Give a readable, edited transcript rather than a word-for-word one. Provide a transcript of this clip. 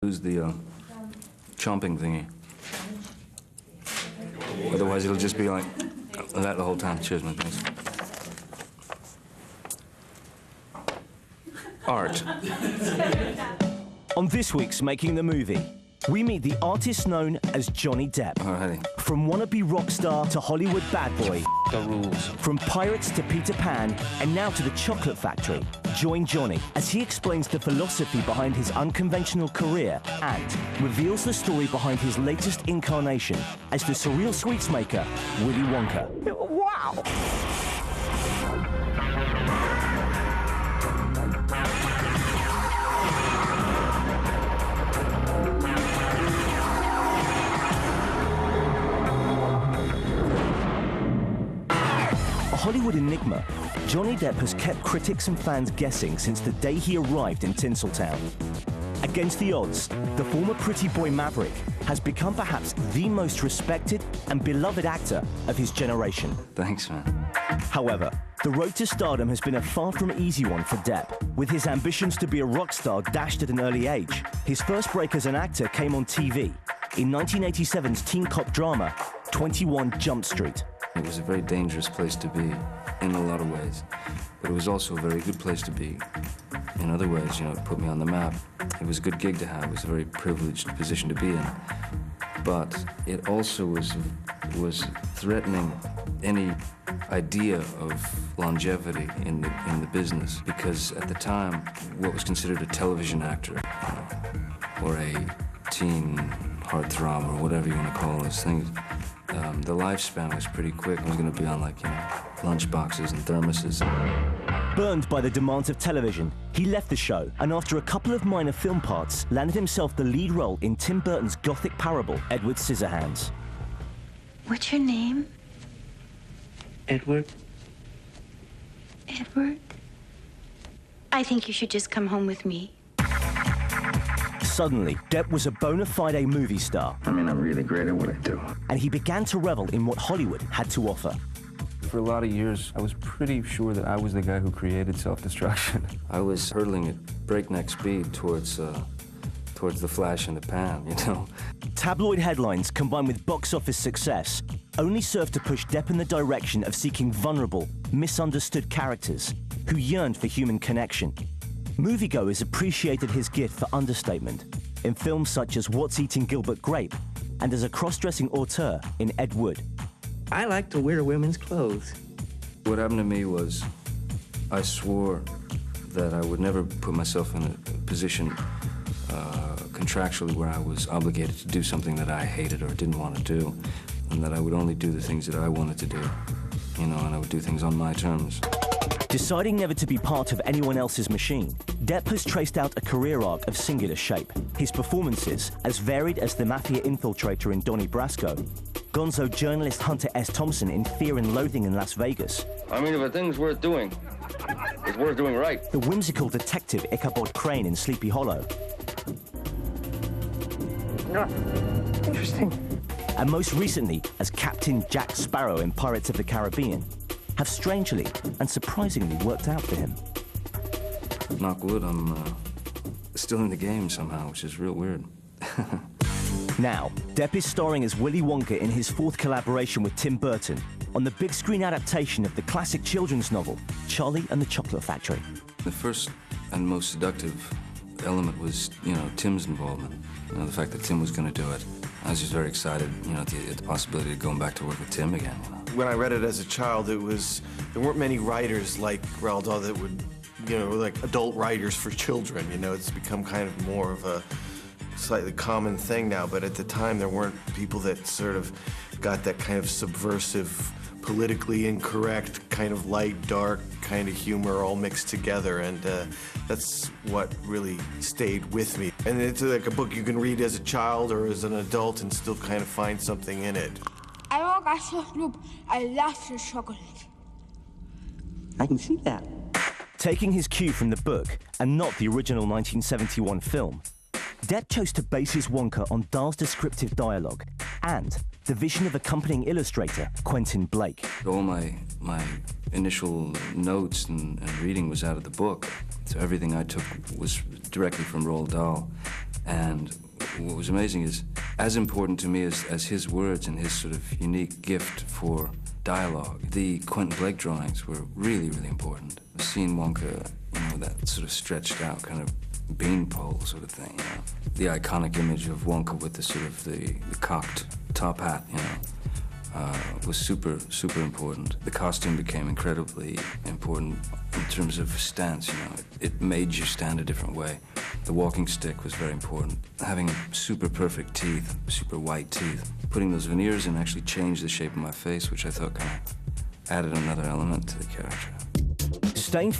Use the chomping thingy. Otherwise, it'll just be like that the whole time. Cheers, man. Thanks. Art. On this week's Making the Movie, we meet the artist known as Johnny Depp. Alrighty. From wannabe rock star to Hollywood bad boy, The rules. from Pirates to Peter Pan, and now to the Chocolate Factory. Join Johnny as he explains the philosophy behind his unconventional career and reveals the story behind his latest incarnation as the surreal sweets maker, Willy Wonka. Wow! A Hollywood enigma, Johnny Depp has kept critics and fans guessing since the day he arrived in Tinseltown. Against the odds, the former pretty boy Maverick has become perhaps the most respected and beloved actor of his generation. Thanks, man. However, the road to stardom has been a far from easy one for Depp. With his ambitions to be a rock star dashed at an early age, his first break as an actor came on TV in 1987's teen cop drama, 21 Jump Street. It was a very dangerous place to be in a lot of ways, but it was also a very good place to be in other ways. You know, it put me on the map. It was a good gig to have. It was a very privileged position to be in. But it also was threatening any idea of longevity in the business, because at the time, what was considered a television actor, or a teen heartthrob, or whatever you want to call those things, the lifespan was pretty quick. I was going to be on, like, you know, lunchboxes and thermoses. Burned by the demands of television, he left the show and after a couple of minor film parts, landed himself the lead role in Tim Burton's gothic parable, Edward Scissorhands. What's your name? Edward? Edward? I think you should just come home with me. Suddenly, Depp was a bona fide movie star. I mean, I'm really great at what I do. And he began to revel in what Hollywood had to offer. For a lot of years, I was pretty sure that I was the guy who created self-destruction. I was hurtling at breakneck speed towards the flash in the pan, you know? Tabloid headlines combined with box office success only served to push Depp in the direction of seeking vulnerable, misunderstood characters who yearned for human connection. Moviegoers appreciated his gift for understatement in films such as What's Eating Gilbert Grape and as a cross-dressing auteur in Ed Wood. I like to wear women's clothes. What happened to me was I swore that I would never put myself in a position contractually where I was obligated to do something that I hated or didn't want to do, and that I would only do the things that I wanted to do, you know, and I would do things on my terms. Deciding never to be part of anyone else's machine, Depp has traced out a career arc of singular shape. His performances, as varied as the mafia infiltrator in Donnie Brasco, gonzo journalist Hunter S. Thompson in Fear and Loathing in Las Vegas, I mean, if a thing's worth doing, it's worth doing right. the whimsical detective Ichabod Crane in Sleepy Hollow, Interesting. and most recently as Captain Jack Sparrow in Pirates of the Caribbean, have strangely and surprisingly worked out for him. Knock wood, I'm still in the game somehow, which is real weird. Now, Depp is starring as Willy Wonka in his fourth collaboration with Tim Burton on the big screen adaptation of the classic children's novel, Charlie and the Chocolate Factory. The first and most seductive element was, you know, Tim's involvement. You know, the fact that Tim was going to do it. I was just very excited, you know, at the possibility of going back to work with Tim again, you know. When I read it as a child, there weren't many writers like Roald Dahl that would, you know, like adult writers for children. You know, it's become kind of more of a slightly common thing now, but at the time there weren't people that sort of got that kind of subversive, politically incorrect, kind of light, dark kind of humor all mixed together, and that's what really stayed with me. And it's like a book you can read as a child or as an adult and still kind of find something in it. I work at Soft Loop. I love the chocolate. I can see that. Taking his cue from the book and not the original 1971 film, Depp chose to base his Wonka on Dahl's descriptive dialogue and the vision of accompanying illustrator Quentin Blake. All my initial notes and reading was out of the book, so everything I took was directly from Roald Dahl. And what was amazing is, as important to me as his words and his sort of unique gift for dialogue, the Quentin Blake drawings were really, really important. Seeing Wonka, you know, that sort of stretched out kind of beanpole sort of thing, you know. The iconic image of Wonka with the sort of the cocked top hat, you know, was super, super important. The costume became incredibly important in terms of stance, you know. It made you stand a different way. The walking stick was very important. Having super perfect teeth, super white teeth. Putting those veneers in actually changed the shape of my face, which I thought kind of added another element to the character. Staying